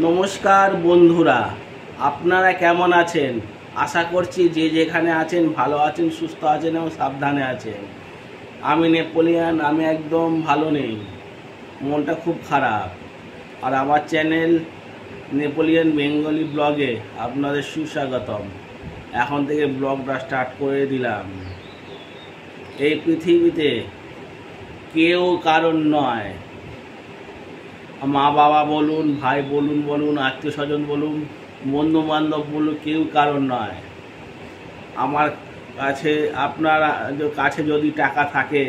নমস্কার বন্ধুরা, আপনারা কেমন আছেন? আশা করছি যে যেখানে আছেন ভালো আছেন, সুস্থ আছেন এবং সাবধানে আছেন। আমি নেপোলিয়ান, আমি একদম ভালো নেই, মনটা খুব খারাপ। আর আমার চ্যানেল নেপোলিয়ান বেঙ্গলি ব্লগে আপনাদের সুস্বাগতম। এখন থেকে ব্লগটা স্টার্ট করে দিলাম। এই পৃথিবীতে কেউ কারণ নয়, মা বাবা বলুন, ভাই বলুন, আত্মীয় স্বজন বলুন, বন্ধু বান্ধব বলুন, কেউ কারণ নয়। আমার কাছে আপনারা কাছে যদি টাকা থাকে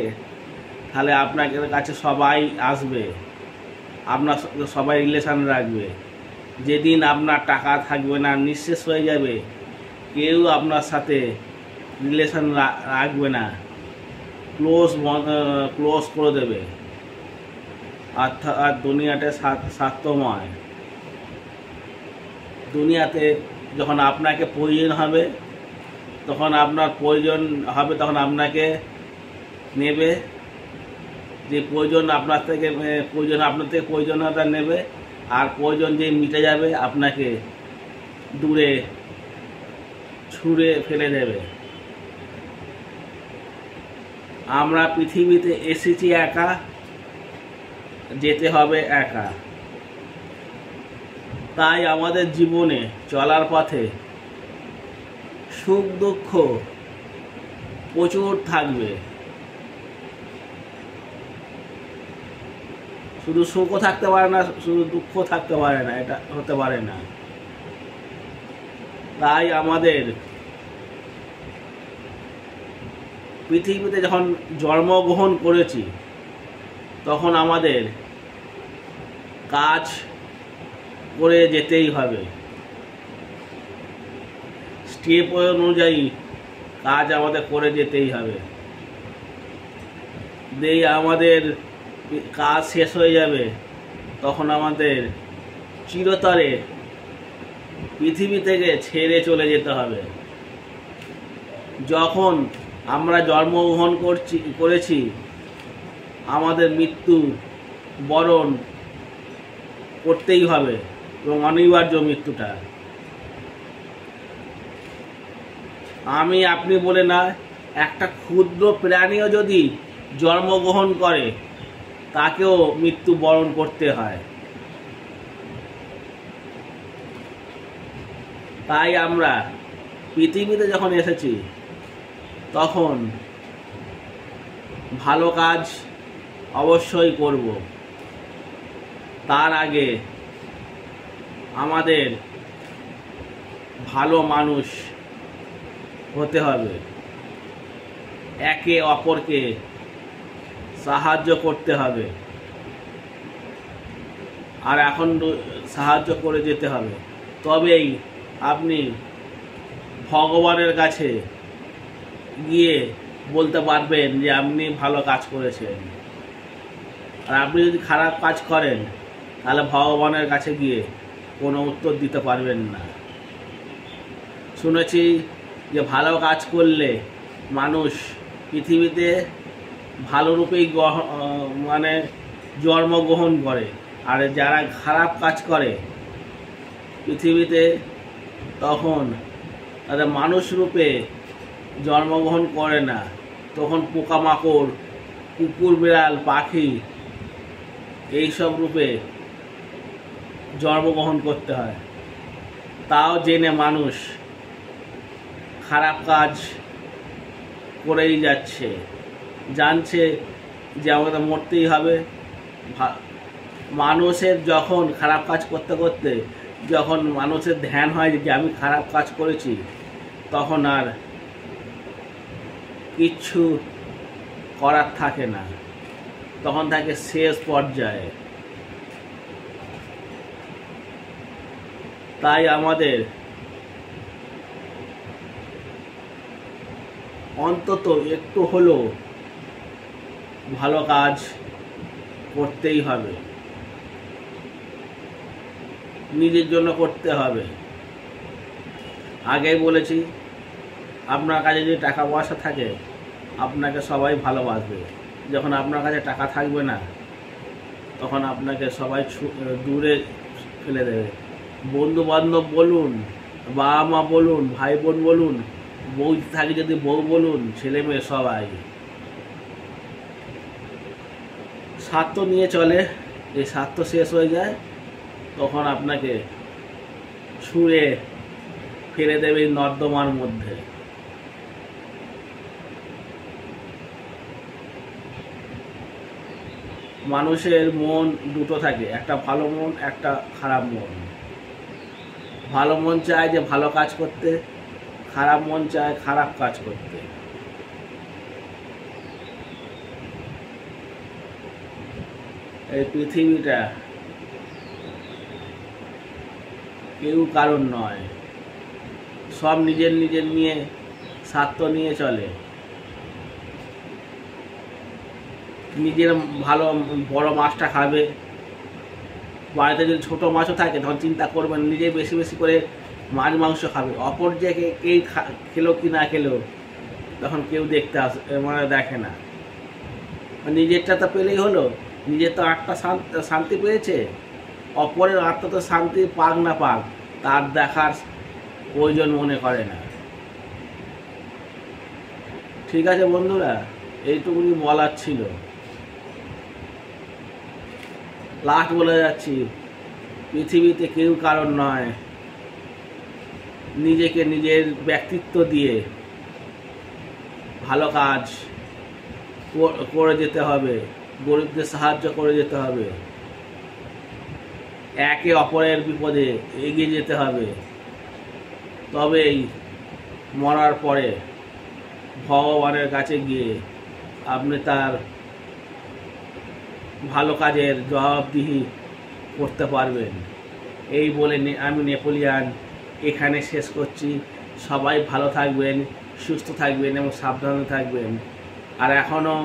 তাহলে আপনাদের কাছে সবাই আসবে, আপনার সবাই রিলেশান রাখবে। যেদিন আপনার টাকা থাকবে না, নিঃশেষ হয়ে যাবে, কেউ আপনার সাথে রিলেশান রাখবে না, ক্লোজ করে দেবে। আর দুনিয়াটা স্বার্থময়। দুনিয়াতে যখন আপনাকে প্রয়োজন হবে, তখন আপনার প্রয়োজন হবে, তখন আপনাকে নেবে। যে প্রয়োজন আপনার থেকে প্রয়োজনীয়তা নেবে, আর প্রয়োজন যে মিটে যাবে আপনাকে দূরে ছুঁড়ে ফেলে দেবে। আমরা পৃথিবীতে এসেছি একা, যেতে হবে একা। তাই আমাদের জীবনে চলার পথে সুখ দুঃখ প্রচুর থাকবে, শুধু সুখও থাকতে পারে না, শুধু দুঃখ থাকতে পারে না, এটা হতে পারে না। তাই আমাদের পৃথিবীতে যখন জন্মগ্রহণ করেছি, তখন আমাদের কাজ করে যেতেই হবে। স্টেপ অনুযায়ী কাজ আমাদের করে যেতেই হবে। যেই আমাদের কাজ শেষ হয়ে যাবে, তখন আমাদের চিরতরে পৃথিবী থেকে ছেড়ে চলে যেতে হবে। যখন আমরা জন্মগ্রহণ করেছি, আমাদের মৃত্যু বরণ করতেই হবে, এবং অনিবার্য মৃত্যুটা। আমি আপনি বলে না, একটা ক্ষুদ্র প্রাণীও যদি জন্মগ্রহণ করে, তাকেও মৃত্যু বরণ করতে হয়। তাই আমরা পৃথিবীতে যখন এসেছি, তখন ভালো কাজ অবশ্যই করব। তার আগে আমাদের ভালো মানুষ হতে হবে, একে অপরকে সাহায্য করতে হবে, আর এখন সাহায্য করে যেতে হবে। তবেই আপনি ভগবানের কাছে গিয়ে বলতে পারবেন যে আপনি ভালো কাজ করেছেন। আর আপনি যদি খারাপ কাজ করেন, তাহলে ভগবানের কাছে গিয়ে কোনো উত্তর দিতে পারবেন না। শুনেছি যে ভালো কাজ করলে মানুষ পৃথিবীতে ভালো রূপেই জন্মগ্রহণ করে, আর যারা খারাপ কাজ করে পৃথিবীতে, তখন তাদের মানুষ রূপে জন্মগ্রহণ করে না, তখন পোকামাকড়, কুকুর, বিড়াল, পাখি এইসব রূপে জন্মগ্রহণ করতে হয়। তাও জেনে মানুষ খারাপ কাজ করেই যাচ্ছে, জানছে যে আমাদের মরতেই হবে। মানুষের যখন খারাপ কাজ করতে করতে যখন মানুষের ধ্যান হয় যে আমি খারাপ কাজ করেছি, তখন আর কিচ্ছু করার থাকে না, তখন থাকে শেষ পর্যায়ে। তাই আমাদের অন্তত একটু হলেও ভালো কাজ করতেই হবে, নিজের জন্য করতে হবে। আগেই বলেছি, আপনার কাছে যদি টাকা পয়সা থাকে, আপনাকে সবাই ভালোবাসবে। যখন আপনার কাছে টাকা থাকবে না, তখন আপনাকে সবাই দূরে ফেলে দেবে। বন্ধু বান্ধব বলুন, বাবা মা বলুন, ভাই বোন বলুন, বউ থাকে যদি বউ বলুন, ছেলে মেয়ে সবাই স্বার্থ নিয়ে চলে। এই স্বার্থ শেষ হয়ে যায়, তখন আপনাকে ছুঁড়ে ফেলে দেবে এই নর্দমার মধ্যে। মানুষের মন দুটো থাকে, একটা ভালো মন, একটা খারাপ মন। ভালো মন চায় যে ভালো কাজ করতে, খারাপ মন চায় খারাপ কাজ করতে। এই পৃথিবীটা কেউ কারণ নয়, সব নিজের নিজের নিয়ে স্বার্থ নিয়ে চলে। নিজের ভালো বড় মাছটা খাবে, বাড়িতে যদি ছোটো মাছও থাকে তখন চিন্তা করবেন নিজে বেশি বেশি করে মাছ মাংস খাবে। অপর যে কে খেলো কি না খেলো তখন কেউ দেখতে দেখে না। নিজেরটা তো পেলেই হলো, নিজের তো আত্মা শান্তি পেয়েছে, অপরের আত্মা তো শান্তি পাক না পাক তার দেখার প্রয়োজন মনে করে না। ঠিক আছে বন্ধুরা, এইটুকুনি বলার ছিল। লাস্ট বলে যাচ্ছি, পৃথিবীতে কেউ কারণ নয়, নিজেকে নিজের ব্যক্তিত্ব দিয়ে ভালো কাজ করে যেতে হবে, গরিবদের সাহায্য করে যেতে হবে, একে অপরের বিপদে এগিয়ে যেতে হবে। তবেই মরার পরে ভগবানের কাছে গিয়ে আপনি তার ভালো কাজের জবাবদিহি করতে পারবেন। এই বলে আমি নেপোলিয়ান এখানে শেষ করছি। সবাই ভালো থাকবেন, সুস্থ থাকবেন এবং সাবধানে থাকবেন। আর এখনও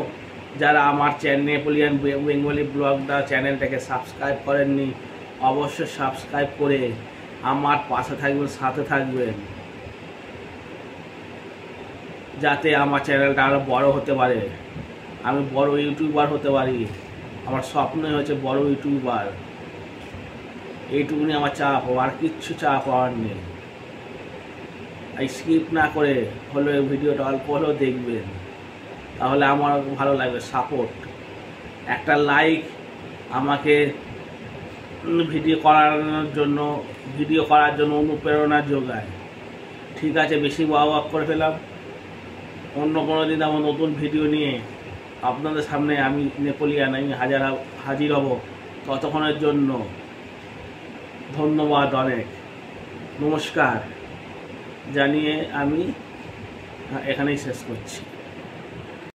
যারা আমার নেপোলিয়ান বেঙ্গলি ব্লগটা চ্যানেলটাকে সাবস্ক্রাইব করেননি, অবশ্যই সাবস্ক্রাইব করে আমার পাশে থাকবেন, সাথে থাকবেন, যাতে আমার চ্যানেলটা আরও বড় হতে পারে, আমি বড় ইউটিউবার হতে পারি। আমার স্বপ্নই হচ্ছে বড় ইউটিউবার। এইটুকুনি আমার চাপ, আর কিচ্ছু চাপ পাওয়ার নেই। এই স্কিপ না করে হলেও ভিডিওটা অল্প হলেও দেখবেন, তাহলে আমার ভালো লাগবে। সাপোর্ট, একটা লাইক আমাকে ভিডিও করার জন্য অনুপ্রেরণা যোগায়। ঠিক আছে, বেশি ওয়াক করে ফেলাম। অন্য কোনো দিন আমার নতুন ভিডিও নিয়ে আপনাদের সামনে আমি নেপোলিয়ান হাজির হব। ততক্ষণের জন্য ধন্যবাদ, অনেক নমস্কার জানিয়ে আমি এখানেই শেষ করছি।